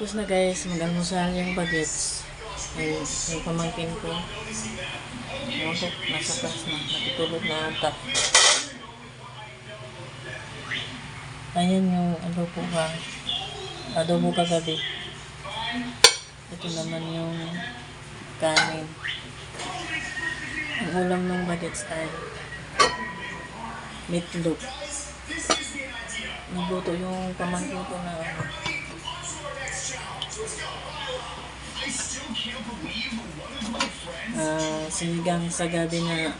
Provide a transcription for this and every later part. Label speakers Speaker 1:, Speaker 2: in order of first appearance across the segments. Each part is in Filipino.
Speaker 1: Tapos na guys, mag-almusal yung bagets. Ay, yung pamangkin ko. Ewan ko, nasa class na. Natutulog na ata. Ayan yung adobo ka. Adobo kagabi. Ito naman yung kanin. Ang ulam ng bagets ay meatloaf. Nagluto yung pamangkin ko na sinigang sa gabi na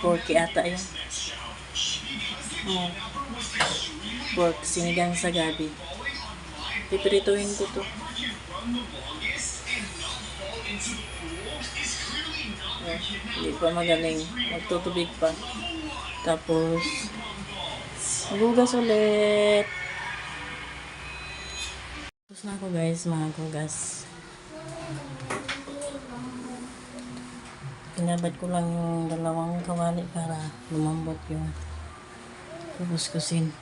Speaker 1: pork ata yan. Pork sinigang sa gabi. Pipirituhin ko to. Hindi pa magaling. Magtutubig pa. Tapos magugas ulit. Tapos na ako guys, mga gugas. Pinabad ko lang yung dalawang kawali para lumambot yung kubus-kusin.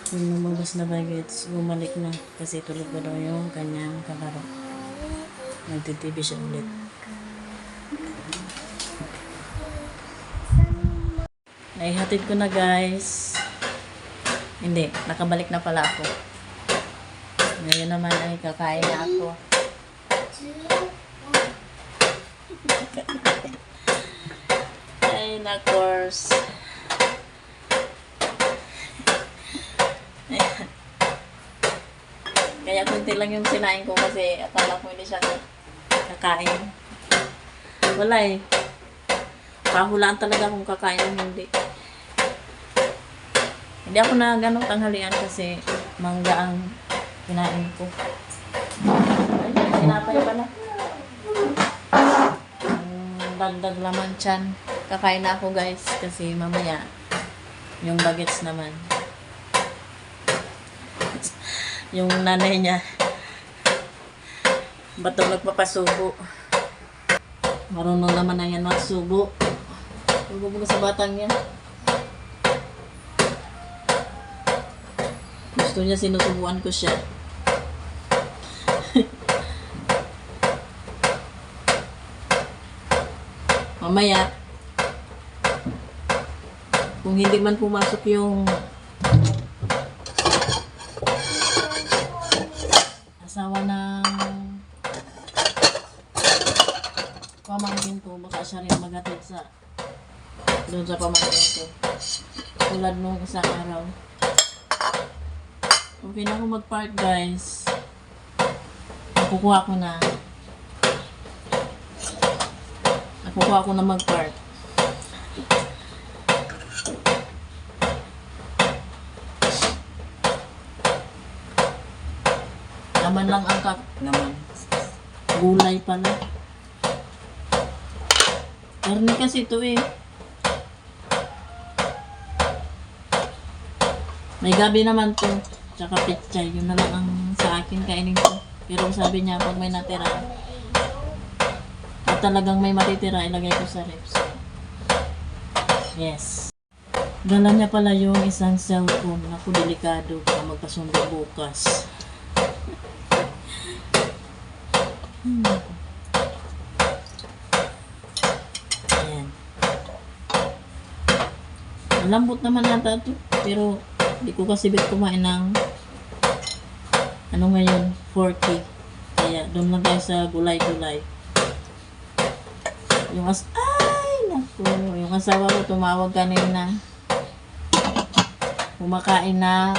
Speaker 1: Yung lumabas na bagets, bumalik na kasi tulog pa daw yung kanyang kalaro. Nagtitibi siya ulit. Naihatid ko na guys. Hindi, nakabalik na pala ako. Ngayon naman ay kakain na ako. Ay, na course. Kaya kunti lang yung sinain ko kasi akala ko hindi siya kakain. Wala eh. Pahulaan talaga kung kakain o hindi. Hindi ako na ganong tanghalian kasi mangga ang kinain ko. Ay, sinapay pala. Dagdag laman tiyan. Kakain na ako guys kasi mamaya yung bagets naman. Yung nanay niya ba't nagpapasubo. Marunong naman na yan magsubo. Huwag sa batang niya. Gusto niya sinusubuan ko siya. Mamaya, kung hindi man pumasok yung asawa ng pamangkin ko, baka siya rin maghatid sa doon sa pamangkin ko. Tulad nung isang araw. Okay na ako mag-park guys. Nakukuha ko na. Nakukuha ko na mag-park. Naman lang ang naman. Gulay pala. Karne kasi ito eh. May gabi naman to. Tsaka pechay. Yun na lang ang sa akin kainin ko. Pero sabi niya pag may natira at talagang may matitira, ilagay ko sa reps. Yes. Dala niya pala yung isang cellphone. Naku, delikado. Baka magkasundo bukas. Ayan. Malambot naman nata ito. Pero hindi ko kasi bit kumain ng ano ngayon, 40. Kaya doon lang tayo sa gulay-gulay. Yung yung asawa ko tumawag kanina. Kumakain ng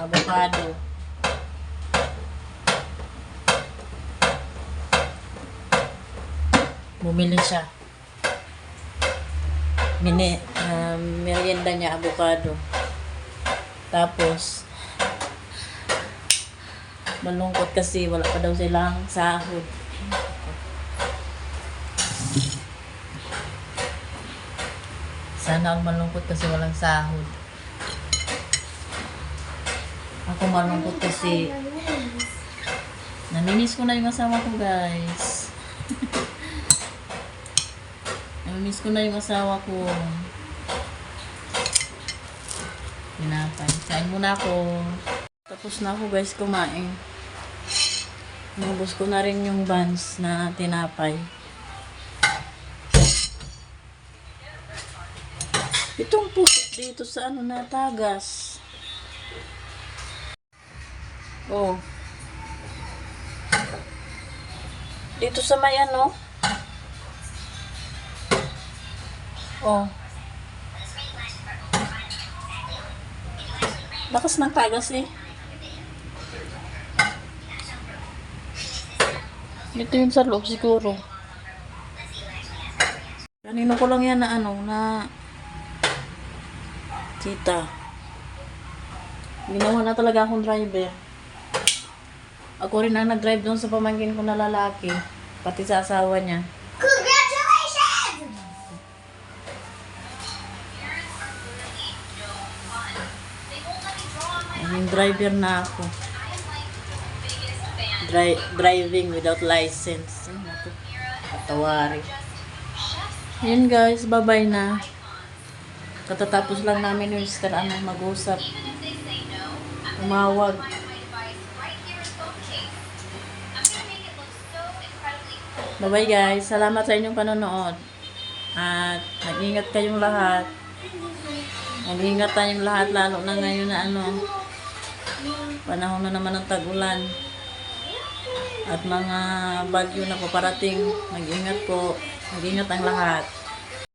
Speaker 1: avocado. Bumili siya. Merienda niya avocado. Tapos malungkot kasi wala pa daw silang sahod. Sana ako malungkot kasi walang sahod. Ako malungkot kasi namimiss ko na yung asawa ko guys. Namimiss ko na yung asawa ko. Tinapay. Kain muna ako. Tapos na ako guys kumain. Nubos ko na rin yung buns na tinapay. Itong puso dito sa ano na tagas. Oh. Dito sa may ano. Oh. Lakas ng tagas eh. Ito yung sa loob siguro. Kanino ko lang yan na ano, na kita. Ginawa na talaga akong driver. Ako rin ang nag-drive doon sa pamangkin ko na lalaki. Pati sa asawa niya.
Speaker 2: Congratulations!
Speaker 1: Naging driver na ako. Driving without license. Ay, naku. Katawari. Yun guys, bye-bye na. Katatapos lang namin yung Mr. Ano mag-usap. Umawag. Bye-bye guys. Salamat sa inyong panonood. At mag-ingat kayong lahat. Mag-ingat tayong lahat lalo na ngayon na ano. Panahon na naman ng tag-ulan. At mga bagyo na paparating. Mag-ingat po. Mag-ingat ang lahat.